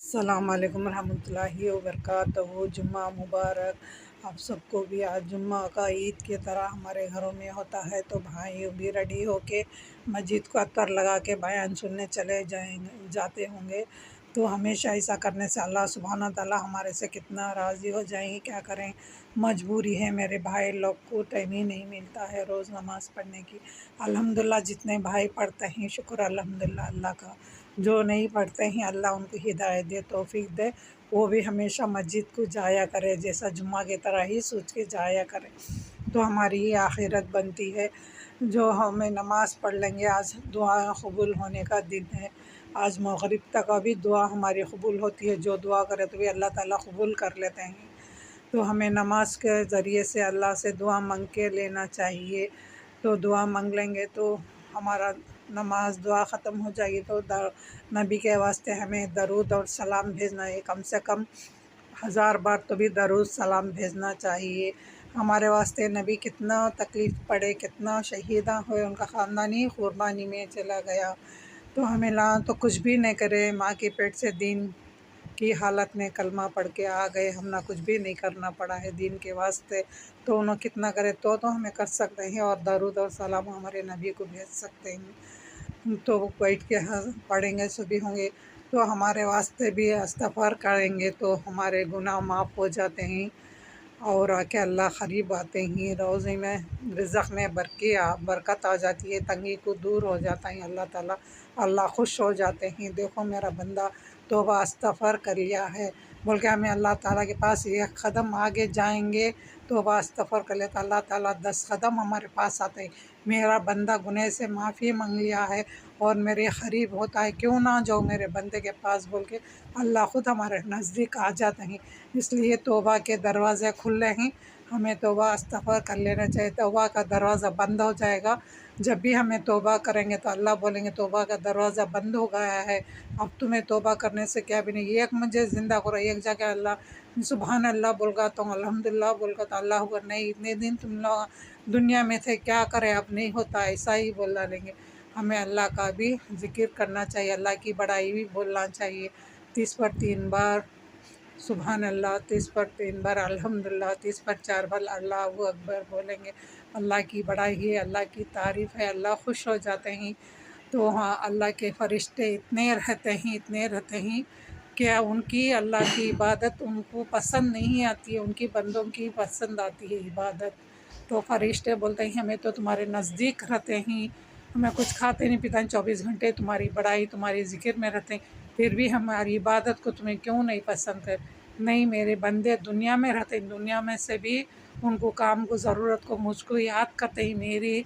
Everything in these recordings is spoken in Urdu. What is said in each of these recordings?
السلام علیکم ورحمۃ اللہ وبرکاتہ۔ جمعہ مبارک آپ سب کو بھی۔ آج جمعہ کا عید کی طرح ہمارے گھروں میں ہوتا ہے، تو بھائی بھی ریڈی ہو کے مسجد کو عطر لگا کے بیان سننے چلے جاتے ہوں گے۔ تو ہمیشہ ایسا کرنے سے اللہ سبحانہ تعالیٰ ہمارے سے کتنا راضی ہو جائیں گے۔ کیا کریں، مجبوری ہے، میرے بھائی لوگ کو ٹائم ہی نہیں ملتا ہے روز نماز پڑھنے کی۔ الحمدللہ جتنے بھائی پڑھتے ہیں شکر الحمدللہ اللہ کا، جو نہیں پڑھتے ہیں اللہ ان کو ہدایت دے، توفیق دے، وہ بھی ہمیشہ مسجد کو جایا کرے، جیسا جمعہ کی طرح ہی سوچ کے جایا کرے، تو ہماری ہی آخرت بنتی ہے۔ جو ہمیں نماز پڑھ لیں گے، آج دعا قبول ہونے کا دن ہے، آج مغرب تک ابھی دعا ہماری قبول ہوتی ہے، جو دعا کرے تو بھی اللہ تعالیٰ قبول کر لیتے ہیں۔ تو ہمیں نماز کے ذریعے سے اللہ سے دعا مانگ کے لینا چاہیے۔ تو دعا مانگ لیں گے تو ہمارا نماز دعا ختم ہو جائے گی، تو نبی کے واسطے ہمیں درود اور سلام بھیجنا ہے، کم سے کم 1000 بار تو بھی درود سلام بھیجنا چاہیے۔ ہمارے واسطے نبی کتنا تکلیف پڑے، کتنا شہیداں ہوئے، ان کا خاندان ہی قربانی میں چلا گیا، تو ہمیں تو کچھ بھی نہیں کرے، ماں کے پیٹ سے دین کی حالت میں کلمہ پڑھ کے آ گئے، ہم نہ کچھ بھی نہیں کرنا پڑا ہے دین کے واسطے، تو انہوں کتنا کرے تو ہمیں کر سکتے ہیں، اور درود اور سلام ہمارے نبی کو بھیج سکتے ہیں۔ تو بیٹھ کے پڑھیں گے، سبھی ہوں گے، تو ہمارے واسطے بھی استغفار کریں گے تو ہمارے گناہ معاف ہو جاتے ہیں، اور آ کے اللہ قریب آتے ہیں، روزے میں رزق میں برکت آ جاتی ہے، تنگی کو دور ہو جاتا ہے اللہ خوش ہو جاتے ہیں۔ دیکھو میرا بندہ توبہ استغفار کر لیا ہے بول کے ہمیں اللہ تعالیٰ کے پاس ایک قدم آگے جائیں گے، توبہ استغفار کر لے تو اللہ تعالیٰ 10 قدم ہمارے پاس آتے ہیں۔ میرا بندہ گناہ سے معافی مانگ لیا ہے اور میرے قریب ہوتا ہے، کیوں نہ جاؤ میرے بندے کے پاس بول کے اللہ خود ہمارے نزدیک آ جاتے ہیں۔ اس لیے توبہ کے دروازے کھلے ہیں، ہمیں توبہ استغفار کر لینا چاہیے۔ توبہ کا دروازہ بند ہو جائے گا، جب بھی ہمیں توبہ کریں گے تو اللہ بولیں گے توبہ کا دروازہ بند ہو گیا ہے، اب تمہیں توبہ کرنے سے کیا بھی نہیں، ایک مجھے زندہ کرو، ایک جگہ اللہ سبحان اللہ بول گا تو الحمدللہ بول گا تو اللہ ہوگا، نہیں اتنے دن تم لوگ دنیا میں تھے کیا کرے، اب نہیں ہوتا، ایسا ہی بول ڈالیں گے۔ ہمیں اللہ کا بھی ذکر کرنا چاہیے، اللہ کی بڑائی بھی بولنا چاہیے، 30 پر 3 بار سبحان اللہ، 30 پر 3 بار الحمدللہ، 30 پر 4 بار اللہ اکبر بولیں گے۔ اللہ کی بڑائی ہے، اللہ کی تعریف ہے، اللہ خوش ہو جاتے ہیں۔ تو ہاں، اللہ کے فرشتے اتنے رہتے ہیں کہ ان کی اللہ کی عبادت ان کو پسند نہیں آتی ہے، ان کی بندوں کی پسند آتی ہے عبادت۔ تو فرشتے بولتے ہیں ہمیں تو تمہارے نزدیک رہتے ہیں، ہمیں کچھ کھاتے نہیں پیتے ہیں، 24 گھنٹے تمہاری بڑائی تمہاری ذکر میں رہتے ہیں، پھر بھی ہماری عبادت کو تمہیں کیوں نہیں پسند ہے؟ نہیں، میرے بندے دنیا میں رہتے ہیں، دنیا میں سے بھی ان کو کام کو ضرورت کو مجھ کو یاد کرتے ہیں، میری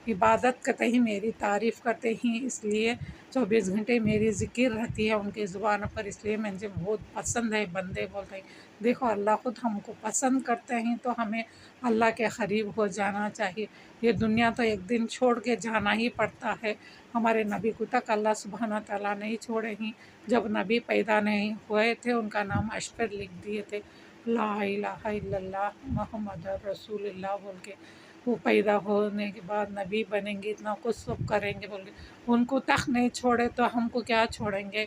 عبادت کرتے ہیں، میری تعریف کرتے ہیں، اس لیے 24 گھنٹے میری ذکر رہتی ہے ان کی زبان پر، اس لیے مجھے بہت پسند ہے بندے بولتے ہیں۔ دیکھو اللہ خود ہم کو پسند کرتے ہیں، تو ہمیں اللہ کے قریب ہو جانا چاہیے۔ یہ دنیا تو ایک دن چھوڑ کے جانا ہی پڑتا ہے، ہمارے نبی کو تک اللہ سبحانہ تعالیٰ نہیں چھوڑے ہیں، جب نبی پیدا نہیں ہوئے تھے ان کا نام عرش پر لکھ دیے تھے، لا الہ الا اللہ محمد رسول اللہ بول کے، وہ پیدا ہونے کے بعد نبی بنیں گے، اتنا کچھ سب کریں گے بول کے، ان کو تک نہیں چھوڑے تو ہم کو کیا چھوڑیں گے؟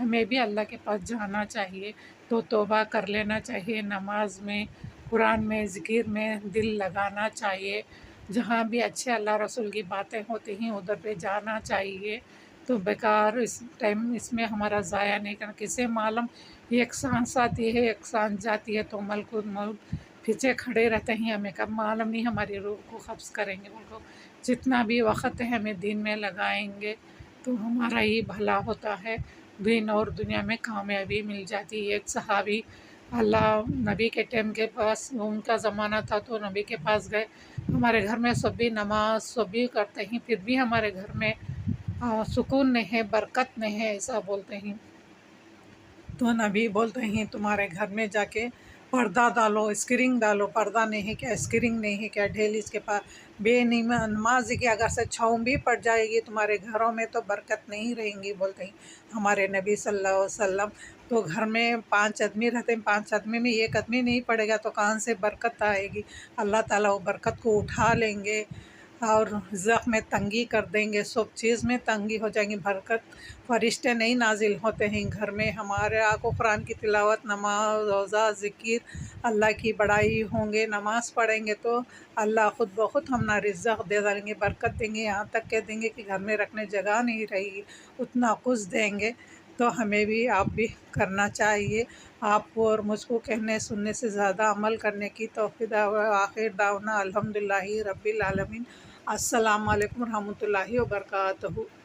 ہمیں بھی اللہ کے پاس جانا چاہیے، تو توبہ کر لینا چاہیے، نماز میں قرآن میں ذکر میں دل لگانا چاہیے، جہاں بھی اچھے اللہ رسول کی باتیں ہوتی ہیں ادھر پہ جانا چاہیے۔ تو بیکار اس ٹائم اس میں ہمارا ضائع نہیں کرنا، کسے معلوم ایک سانس آتی ہے ایک سانس جاتی ہے، تو ملک پیچھے کھڑے رہتے ہیں، ہمیں کب معلوم نہیں ہماری روح کو قبض کریں گے بول کو۔ جتنا بھی وقت ہے ہمیں دین میں لگائیں گے تو ہمارا ہی بھلا ہوتا ہے، دین اور دنیا میں کامیابی مل جاتی ہے۔ ایک صحابی اللہ نبی کے ٹائم کے پاس، ان کا زمانہ تھا تو نبی کے پاس گئے، ہمارے گھر میں سب بھی نماز سب بھی کرتے ہیں، پھر بھی ہمارے گھر میں سکون نہیں ہے، برکت نہیں ہے، ایسا بولتے ہیں۔ تو نبی بولتے ہیں تمہارے گھر میں جا کے پردہ ڈالو، اسکرین ڈالو، پردہ نہیں ہے کیا، اسکرین نہیں ہے کیا، ڈیلی اس کے پاس بے نماز کی اگر سے چھاؤں بھی پڑ جائے گی تمہارے گھروں میں تو برکت نہیں رہیں گی بولتے ہیں ہمارے نبی صلی اللہ علیہ وسلم۔ تو گھر میں 5 آدمی رہتے ہیں، 5 آدمی میں ایک آدمی نہیں پڑے گا تو کہاں سے برکت آئے گی؟ اللہ تعالیٰ وہ برکت کو اٹھا لیں گے، اور رزق میں تنگی کر دیں گے، سب چیز میں تنگی ہو جائیں گی، برکت فرشتے نہیں نازل ہوتے ہیں گھر میں، ہمارے کو قرآن کی تلاوت، نماز، روزہ، ذکر، اللہ کی بڑائی ہوں گے، نماز پڑھیں گے تو اللہ خود بخود ہمنا رزق دے دیں گے، برکت دیں گے، یہاں تک کہہ دیں گے کہ گھر میں رکھنے جگہ نہیں رہے گی، اتنا کچھ دیں گے۔ تو ہمیں بھی آپ بھی کرنا چاہیے، آپ کو اور مجھ کو کہنے سننے سے زیادہ عمل کرنے کی توفیق دے۔ آخر دعوانا الحمدللہ رب العالمین۔ السلام علیکم ورحمۃ اللہ وبرکاتہ۔